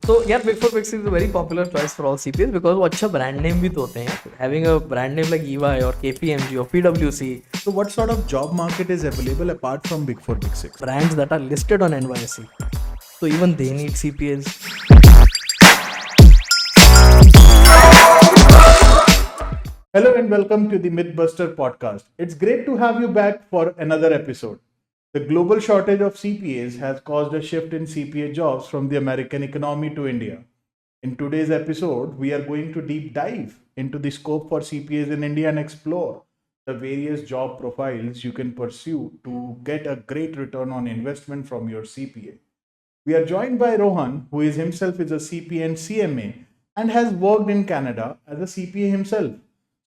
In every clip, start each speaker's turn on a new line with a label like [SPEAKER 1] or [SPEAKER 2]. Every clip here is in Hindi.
[SPEAKER 1] तो यार big four big six is very popular choice for all CPS because वो अच्छा ब्रांड नेम भी तो होते हैं having a brand name like EY और केपीएमजी और पीडब्ल्यूसी
[SPEAKER 2] So, what sort of job market is available apart from Big Four, Big Six?
[SPEAKER 1] brands that are listed on NYSE. So even they need CPAs.
[SPEAKER 2] Hello and welcome to the Mythbuster podcast. It's great to have you back for another episode. The global shortage of CPAs has caused a shift in CPA jobs from the American economy to India. In today's episode, we are going to deep dive into the scope for CPAs in India and explore the various job profiles you can pursue to get a great return on investment from your CPA. We are joined by Rohan, who is himself is a CPA and CMA and has worked in Canada as a CPA himself.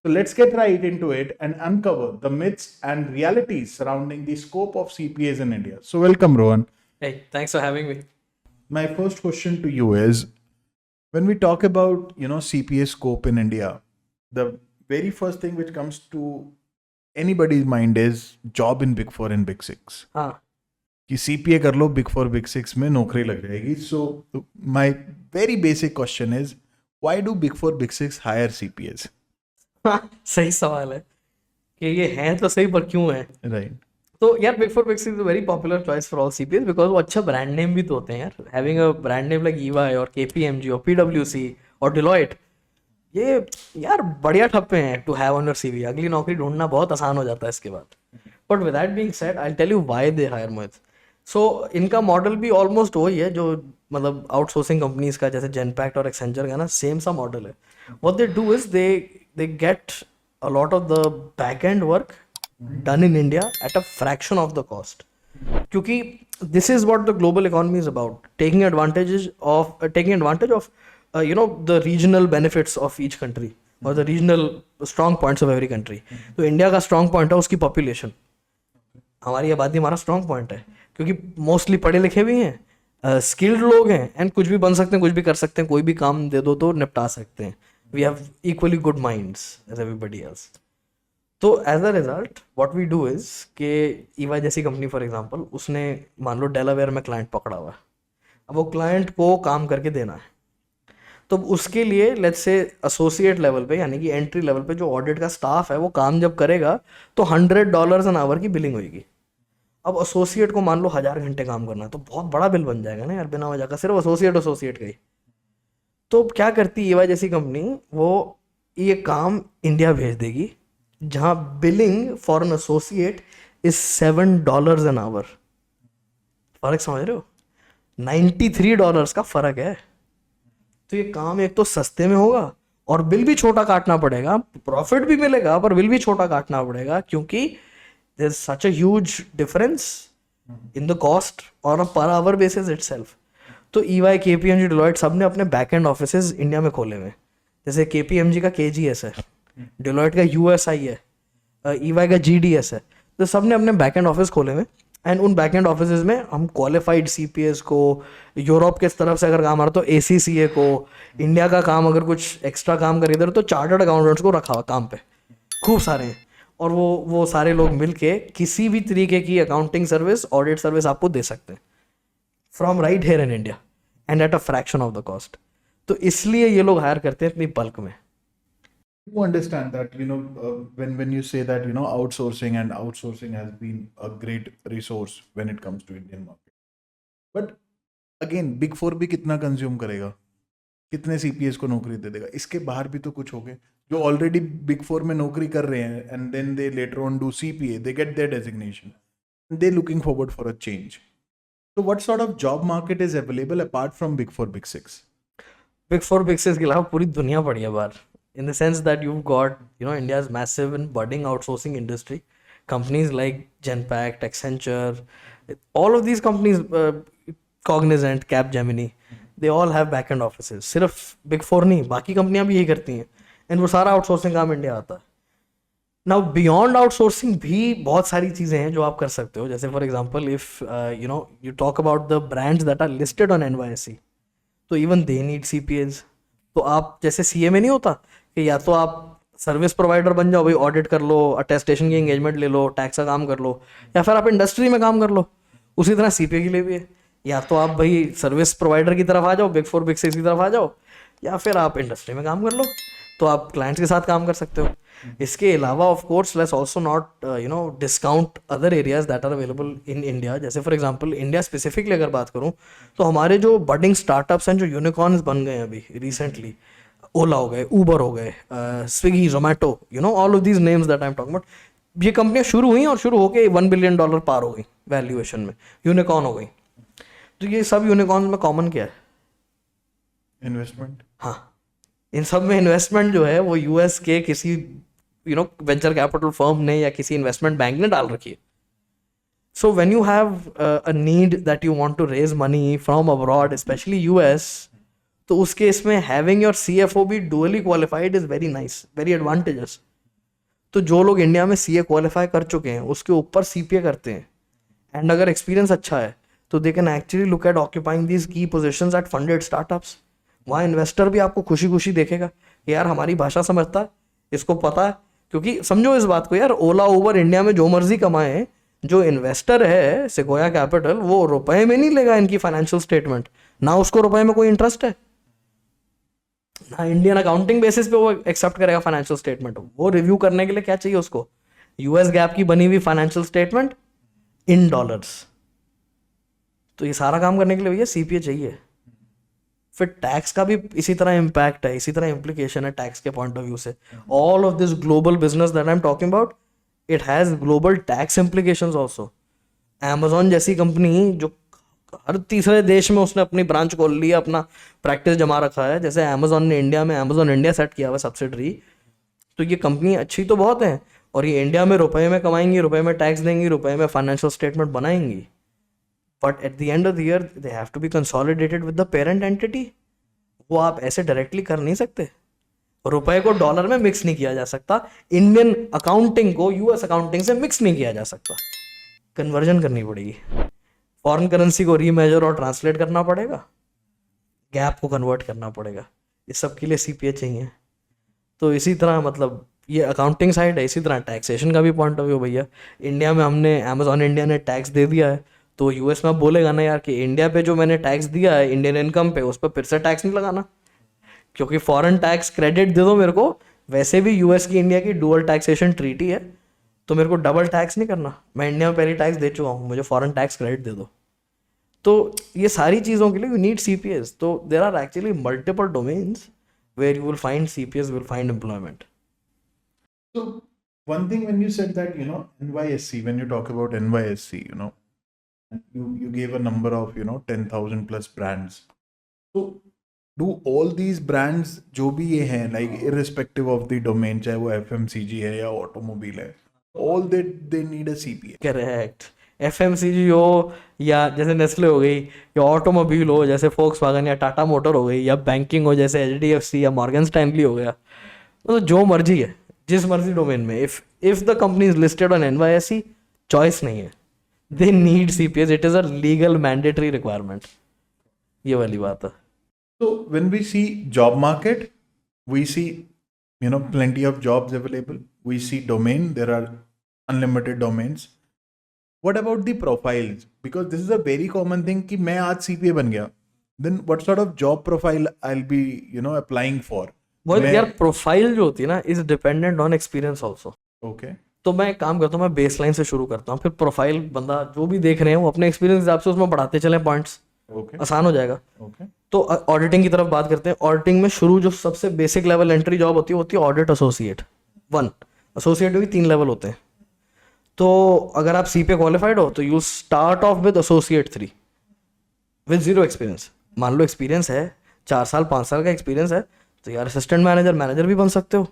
[SPEAKER 2] So let's get right into it and uncover the myths and realities surrounding the scope of CPAs in India. So welcome, Rohan.
[SPEAKER 1] Hey, thanks for having me.
[SPEAKER 2] My first question to you is, when we talk about CPA scope in India, the very first thing which comes to anybody's mind is job in Big Four and Big Six.
[SPEAKER 1] हाँ
[SPEAKER 2] कि CPA कर लो Big Four Big Six में नौकरी लग जाएगी. So my very basic question is, why do Big Four Big Six hire CPAs?
[SPEAKER 1] सही सवाल है कि ये हैं तो सही पर क्यों है.
[SPEAKER 2] Right.
[SPEAKER 1] तो यार big four big six is very popular choice for all CPS because वो अच्छा ब्रांड नेम भी तो होते हैं यार having a brand name like EY और केपीएमजी और पीडब्ल्यूसी और डिलॉयट. ये यार बढ़िया ठप्पे हैं to have on your CV. अगली नौकरी ढूंढना बहुत आसान हो जाता है इसके बाद. But with that being said I tell you why they hire Mohit. So इनका मॉडल भी ऑलमोस्ट वही है जो मतलब आउटसोर्सिंग कंपनीज का जैसे जेनपैक्ट और एक्सेंचर का ना सेम सा मॉडल है. What they do is they get a lot of the back and work done in India at a fraction of the cost. क्योंकि this is what the global economy is about, taking advantage of the regional benefits of each country or the regional strong points of every country. तो इंडिया का strong point है उसकी population. हमारी आबादी हमारा strong point है क्योंकि mostly पढ़े लिखे भी हैं, skilled लोग हैं and कुछ भी बन सकते हैं, कुछ भी कर सकते हैं, कोई भी काम दे दो तो निपटा सकते हैं. We have equally good minds as everybody else. तो as a result what we do is कि ईवाई जैसी कंपनी फॉर एग्जांपल उसने मान लो डेलावेयर में क्लाइंट पकड़ा हुआ है. अब वो क्लाइंट को काम करके देना है तो उसके लिए लेट्स से एसोसिएट लेवल पे यानी कि एंट्री लेवल पे जो ऑडिट का स्टाफ है वो काम जब करेगा तो $100 एन आवर की बिलिंग होगी. अब एसोसिएट को मान लो 1000 घंटे काम करना है तो बहुत बड़ा बिल बन जाएगा ना यार बिना वजह का सिर्फ एसोसिएट का ही. तो क्या करती ईवाई जैसी कंपनी, वो ये काम इंडिया भेज देगी जहाँ billing for an associate is $7 an hour. फर्क समझ रहे हो? $93 का फर्क है. तो ये काम एक तो सस्ते में होगा और बिल भी छोटा काटना पड़ेगा, प्रॉफिट भी मिलेगा पर बिल भी छोटा काटना पड़ेगा क्योंकि there is such a huge difference in the cost on a per hour basis itself. तो ईवाई केपीएमजी डिलॉयट सब ने अपने बैक एंड ऑफिसेज इंडिया में खोले हुए. जैसे केपीएमजी का केजीएस है, डिलॉयट का यूएसआई है, ईवाई का जीडीएस है. तो सब ने अपने बैक एंड ऑफिस खोले हुए एंड उन बैक एंड ऑफिस में हम क्वालिफाइड सीपीएस को, यूरोप के तरफ से अगर काम आ रहा तो एसीसीए को, इंडिया का काम अगर कुछ एक्स्ट्रा काम कर इधर तो चार्टर्ड अकाउंटेंट्स को रखा हुआ काम पे खूब सारे हैं. और वो सारे लोग मिलके किसी भी तरीके की अकाउंटिंग सर्विस, ऑडिट सर्विस आपको दे सकते हैं from right here in India and at a fraction of the cost. तो इसलिए ये लोग हायर करते हैं इतनी बल्क में.
[SPEAKER 2] You understand that when you say that outsourcing has been a great resource when it comes to Indian market, but again Big Four भी कितना कंज्यूम करेगा, कितने CPAs को नौकरी दे देगा? इसके बाहर भी तो कुछ हो गए जो ऑलरेडी Big Four में नौकरी कर रहे हैं and then they later on do CPA, they get their designation and they're looking forward for a change. So what sort of job market is available apart from Big Four Big Six?
[SPEAKER 1] Big Four Big Six के अलावा पूरी दुनिया पड़ी है बाहर. In the sense that you've got, India's massive and budding outsourcing industry. Companies like Genpact, Accenture, all of these companies, Cognizant, Capgemini, they all have back-end offices. सिर्फ Big Four नहीं, बाकी कंपनियां भी यही करती हैं. And वो सारा outsourcing काम इंडिया आता है. Now beyond outsourcing भी बहुत सारी चीज़ें हैं जो आप कर सकते हो. जैसे for example, if you talk about the brands that are listed on NYSE, तो even they need CPAs. तो आप जैसे CMA नहीं होता कि या तो आप सर्विस प्रोवाइडर बन जाओ, भाई ऑडिट कर लो, अटेस्टेशन की एंगेजमेंट ले लो, टैक्स का काम कर लो, या फिर आप इंडस्ट्री में काम कर लो. उसी तरह सीपीए के लिए भी है. या तो आप भाई सर्विस प्रोवाइडर की तरफ आ जाओ, बिग 4 बिग 6 की तरफ आ जाओ, या फिर आप इंडस्ट्री में काम कर लो, तो आप क्लाइंट्स के साथ काम कर सकते हो। इसके अलावा of course let's also not discount other areas that are available in India. जैसे फॉर एग्जांपल इंडिया स्पेसिफिकली अगर बात करूं, तो हमारे जो बडिंग स्टार्टअप्स हैं, जो यूनिकॉर्न्स बन गए हैं अभी रिसेंटली, ओला हो गए, ऊबर हो गए, Swiggy, Zomato, all of these names that I am talking about, ये कंपनियां शुरू हुई और शुरू होकर $1 बिलियन पार हो गई वैल्यूएशन में, यूनिकॉर्न हो गई। तो ये सब यूनिकॉर्न में कॉमन क्या है?
[SPEAKER 2] इन्वेस्टमेंट।
[SPEAKER 1] हाँ, इन सब में इन्वेस्टमेंट जो है वो यूएस के किसी वेंचर कैपिटल फर्म ने या किसी इन्वेस्टमेंट बैंक ने डाल रखी है। So when you have a need that you want to raise money from abroad, specially US, तो उस केस में having your CFO be dually qualified is very nice, very advantages. तो जो लोग इंडिया में सीए क्वालिफाई कर चुके हैं उसके ऊपर सीपीए करते हैं, एंड अगर एक्सपीरियंस अच्छा है तो they can actually look at occupying these की पोजीशंस एट फंडेड स्टार्टअप्स। वहाँ इन्वेस्टर भी आपको खुशी खुशी देखेगा कि यार हमारी भाषा समझता है, इसको पता है। क्योंकि समझो इस बात को यार, ओला उबर इंडिया में जो मर्जी कमाए, जो इन्वेस्टर है सेक्वाया कैपिटल, वो रुपए में नहीं लेगा इनकी फाइनेंशियल स्टेटमेंट, ना उसको रुपए में कोई इंटरेस्ट है, ना इंडियन अकाउंटिंग बेसिस पे वो एक्सेप्ट करेगा फाइनेंशियल स्टेटमेंट। वो रिव्यू करने के लिए क्या चाहिए उसको? यूएस गैप की बनी हुई फाइनेंशियल स्टेटमेंट इन डॉलर्स। तो ये सारा काम करने के लिए भैया सीपीए चाहिए। फिर टैक्स का भी इसी तरह इम्पैक्ट है, इसी तरह इम्प्लीकेशन है टैक्स के पॉइंट ऑफ व्यू से। All of this global business that I am talking about, it has global tax implications also. Amazon जैसी कंपनी जो हर तीसरे देश में उसने अपनी ब्रांच खोल ली है, अपना प्रैक्टिस जमा रखा है, जैसे Amazon ने इंडिया में Amazon इंडिया सेट किया हुआ सब्सिडरी। तो ये कंपनी अच्छी तो बहुत है, और ये इंडिया में रुपए में कमाएंगी, रुपए में टैक्स देंगी, रुपए में फाइनेंशियल स्टेटमेंट बनाएंगी, but at the end of the year they have to be consolidated with the parent entity. वो आप ऐसे डायरेक्टली कर नहीं सकते। रुपए को डॉलर में मिक्स नहीं किया जा सकता, इंडियन अकाउंटिंग को यूएस अकाउंटिंग से मिक्स नहीं किया जा सकता, कन्वर्जन करनी पड़ेगी। फॉरेन करेंसी को रीमेजर और ट्रांसलेट करना पड़ेगा, गैप को कन्वर्ट करना पड़ेगा, इस सब के लिए सीपीए चाहिए। तो इसी तरह मतलब ये अकाउंटिंग साइड है, इसी तरह टैक्सेशन का भी पॉइंट ऑफ व्यू भैया। इंडिया में हमने Amazon इंडिया ने टैक्स दे दिया है, तो यूएस में आप बोलेगा ना यार कि इंडिया पे जो मैंने टैक्स दिया है इंडियन इनकम पे, उस पर फिर से टैक्स नहीं लगाना, क्योंकि फॉरेन टैक्स क्रेडिट दे दो मेरे को। वैसे भी यूएस की इंडिया की डुअल टैक्सेशन ट्रीटी है, तो मेरे को डबल टैक्स नहीं करना। मैं इंडिया में पहले टैक्स दे चुका हूँ, मुझे फॉरेन टैक्स क्रेडिट दे दो। तो ये सारी चीज़ों के लिए यू नीड सीपीएस। तो there are actually multiple domains where you will find CPS, will find employment.
[SPEAKER 2] So one thing when you said that, NYSC, when you talk about NYSC, you gave a number of, 10,000 plus brands. So do all these brands जो भी ये हैं, like irrespective of the domain, चाहे वो FMCG है या automobile है, all they need a CPA.
[SPEAKER 1] Correct. FMCG हो या जैसे नेस्ले हो गई, या ऑटोमोबाइल हो जैसे फोक्सवैगन या टाटा मोटर हो गई, या बैंकिंग हो जैसे एचडीएफसी या मॉर्गन स्टैनली हो गया, तो जो मर्जी है जिस मर्जी डोमेन में, if the company is listed on NYSE, choice नहीं है, they need CPS, it is a legal mandatory requirement. ये वाली बात है।
[SPEAKER 2] So when we see job market, we see, plenty of jobs available. We see domain, there are unlimited domains. What about the profiles? Because this is a very common thing कि मैं आज CPA बन गया, then what sort of job profile I'll be, applying for?
[SPEAKER 1] वो यार प्रोफाइल जो होती है ना is dependent on experience also.
[SPEAKER 2] Okay.
[SPEAKER 1] तो मैं एक काम करता हूँ, मैं बेसलाइन से शुरू करता हूँ, फिर प्रोफाइल बंदा जो भी देख रहे हैं वो अपने एक्सपीरियंस हिसाब से उसमें बढ़ाते चले पॉइंट्स,
[SPEAKER 2] Okay.
[SPEAKER 1] आसान हो जाएगा।
[SPEAKER 2] Okay.
[SPEAKER 1] तो ऑडिटिंग की तरफ बात करते हैं। ऑडिटिंग में शुरू जो सबसे बेसिक लेवल एंट्री जॉब होती है ऑडिट एसोसिएट 1। एसोसिएट में भी 3 लेवल होते हैं। तो अगर आप सीपीए क्वालिफाइड हो तो you start off with associate 3 with 0 experience. मान लो एक्सपीरियंस है 4 साल 5 साल का एक्सपीरियंस है तो यार असिस्टेंट मैनेजर भी बन सकते हो।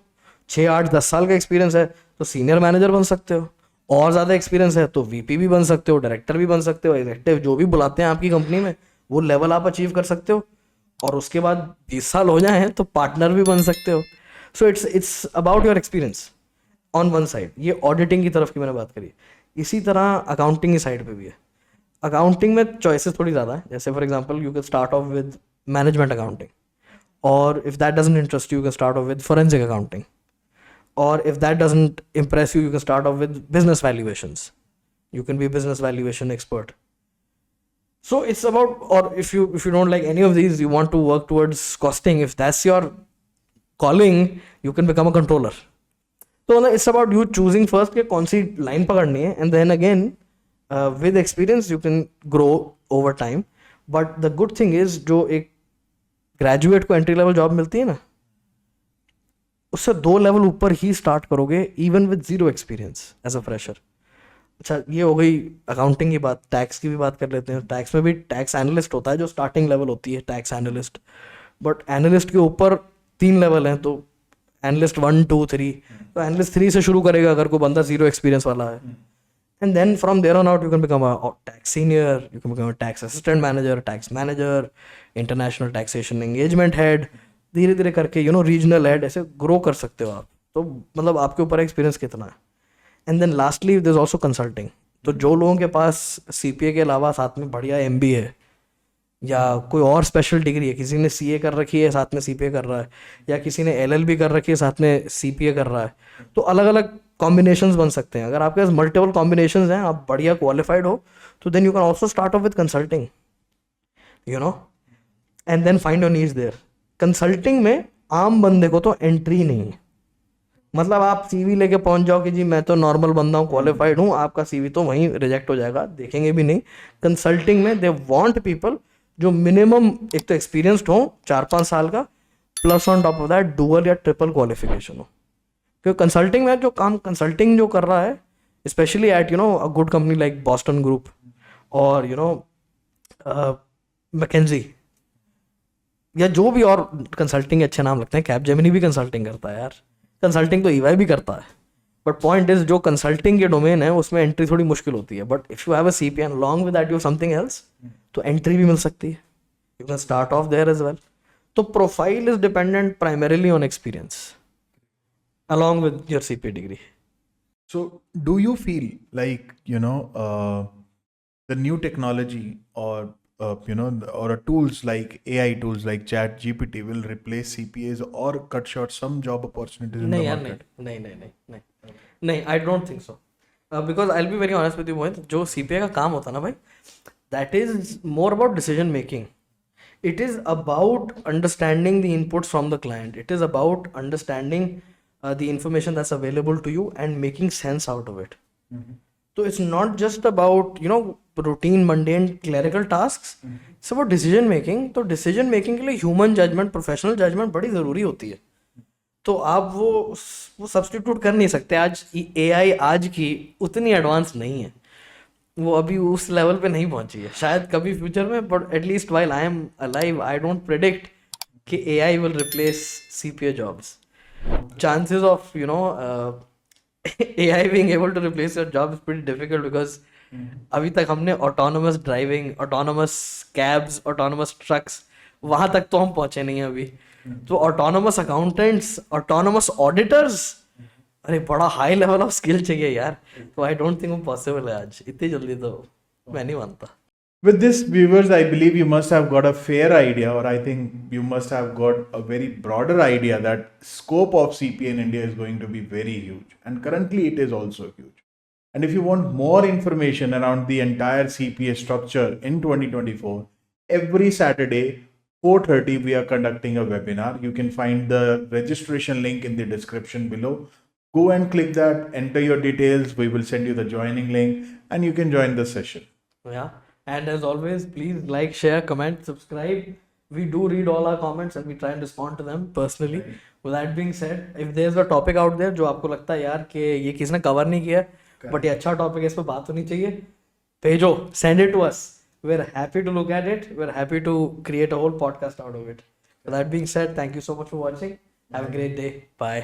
[SPEAKER 1] 6 8 10 साल का एक्सपीरियंस है तो सीनियर मैनेजर बन सकते हो। और ज़्यादा एक्सपीरियंस है तो वीपी भी बन सकते हो, डायरेक्टर भी बन सकते हो, एग्जेक्टिव जो भी बुलाते हैं आपकी कंपनी में वो लेवल आप अचीव कर सकते हो। और उसके बाद 20 साल हो जाए तो पार्टनर भी बन सकते हो। So it's about your experience on one side. ये ऑडिटिंग की तरफ की मैंने बात करी। इसी तरह अकाउंटिंग की साइड पे भी है। अकाउंटिंग में चॉइसेस थोड़ी ज़्यादा है। जैसे for example you can start off with management accounting, और if that doesn't interest you can start off with forensic accounting, और if that doesn't impress you, you can start off with business valuations. You can be a business valuation expert. So it's about, or if you don't like any of these, you want to work towards costing, if that's your calling, you can become a controller. So ना, it's about you choosing first कि कौन सी line पकड़नी है, and then again with experience you can grow over time. But the good thing is जो एक graduate को entry level job मिलती है ना, उससे 2 level ऊपर ही start करोगे even with 0 experience as a fresher. अच्छा, ये हो गई अकाउंटिंग की बात. टैक्स की भी बात कर लेते हैं. टैक्स में भी टैक्स एनालिस्ट होता है जो स्टार्टिंग लेवल होती है, टैक्स एनालिस्ट. बट एनालिस्ट के ऊपर 3 लेवल हैं, तो एनालिस्ट 1 2 3. तो एनालिस्ट 3 से शुरू करेगा अगर कोई बंदा 0 एक्सपीरियंस वाला है. And then from there on out you can become a tax senior, you can become a tax assistant manager, tax manager, international taxation engagement head, धीरे धीरे करके रीजनल हेड, ऐसे ग्रो कर सकते हो आप. तो मतलब आपके ऊपर एक्सपीरियंस कितना है. And then lastly there is also consulting. तो जो लोगों के पास CPA के अलावा साथ में बढ़िया MBA है या कोई और स्पेशल डिग्री है, किसी ने CA कर रखी है साथ में CPA कर रहा है, या किसी ने LLB कर रखी है साथ में CPA कर रहा है, तो अलग अलग कॉम्बिनेशंस बन सकते हैं. अगर आपके पास मल्टीपल कॉम्बिनेशंस हैं, आप बढ़िया क्वालिफाइड हो, तो then you can also start off with consulting, and then find your needs there. Consulting में आम बंदे को तो एंट्री नहीं है. मतलब आप CV लेके पहुंच जाओ कि जी मैं तो नॉर्मल बंदा हूँ, क्वालिफाइड हूँ, आपका CV तो वहीं रिजेक्ट हो जाएगा, देखेंगे भी नहीं. कंसल्टिंग में दे वांट पीपल जो मिनिमम एक तो एक्सपीरियंस्ड हो 4-5 साल का, plus on top of that dual या ट्रिपल क्वालिफिकेशन हो. क्योंकि कंसल्टिंग में जो काम कंसल्टिंग जो कर रहा है, specially at a good company like Boston group और मैकेंजी, या जो भी और कंसल्टिंग अच्छे नाम लगते हैं, कैपजेमिनी भी कंसल्टिंग करता है यार, कंसल्टिंग तो EY भी करता है. बट पॉइंट इज जो कंसल्टिंग के डोमेन है उसमें एंट्री थोड़ी मुश्किल होती है. But if you have a CPA and along with that you have something else, तो एंट्री भी मिल सकती है. You can start off there as well. तो profile is dependent primarily on experience along with your CPA degree.
[SPEAKER 2] So, do you feel like, the new technology or, or tools like AI tools like Chat GPT will replace CPAs or cut short some job opportunities in the
[SPEAKER 1] नहीं यार,
[SPEAKER 2] market?
[SPEAKER 1] नहीं, I don't think so. Because I'll be very honest with you, Mohit, जो CPA का काम होता है ना भाई, that is more about decision making. It is about understanding the inputs from the client. It is about understanding the information that's available to you and making sense out of it. So it's not just about routine mundane clerical tasks. It's about decision making. तो decision making के लिए human judgment, professional judgment बड़ी ज़रूरी होती है. तो आप वो सब्स्टिट्यूट कर नहीं सकते. आज AI आज की उतनी एडवांस नहीं है, वो अभी उस लेवल पे नहीं पहुंची है. शायद कभी फ्यूचर में, but at least while I am alive I don't predict कि AI will replace CPA jobs. Chances of AI being able to replace your job is pretty difficult because अभी तक हमने autonomous driving, autonomous cabs, autonomous trucks, वहां तक तो हम पहुंचे नहीं हैं अभी. तो autonomous accountants, autonomous auditors, अरे बड़ा हाई लेवल ऑफ स्किल चाहिए यार. तो आई डोंट थिंक वो पॉसिबल है आज इतनी जल्दी, तो मैं नहीं मानता.
[SPEAKER 2] With this, viewers, I believe you must have got a fair idea, or I think you must have got a very broader idea that scope of CPA in India is going to be very huge, and currently it is also huge. And if you want more information around the entire CPA structure in 2024, every Saturday 4:30 we are conducting a webinar. You can find the registration link in the description below. Go and click that, enter your details. We will send you the joining link, and you can join the session.
[SPEAKER 1] Yeah. And as always, please like, share, comment, subscribe. We do read all our comments and we try and respond to them personally. With that being said, if there's a topic out there जो आपको लगता है यार कि ये किसी ने कवर नहीं किया, बट ये अच्छा टॉपिक है, इस पर बात होनी चाहिए, भेजो, send it to us. We're happy to look at it. We're happy to create a whole podcast out of it. With that being said, thank you so much for watching. Have a great day. Bye.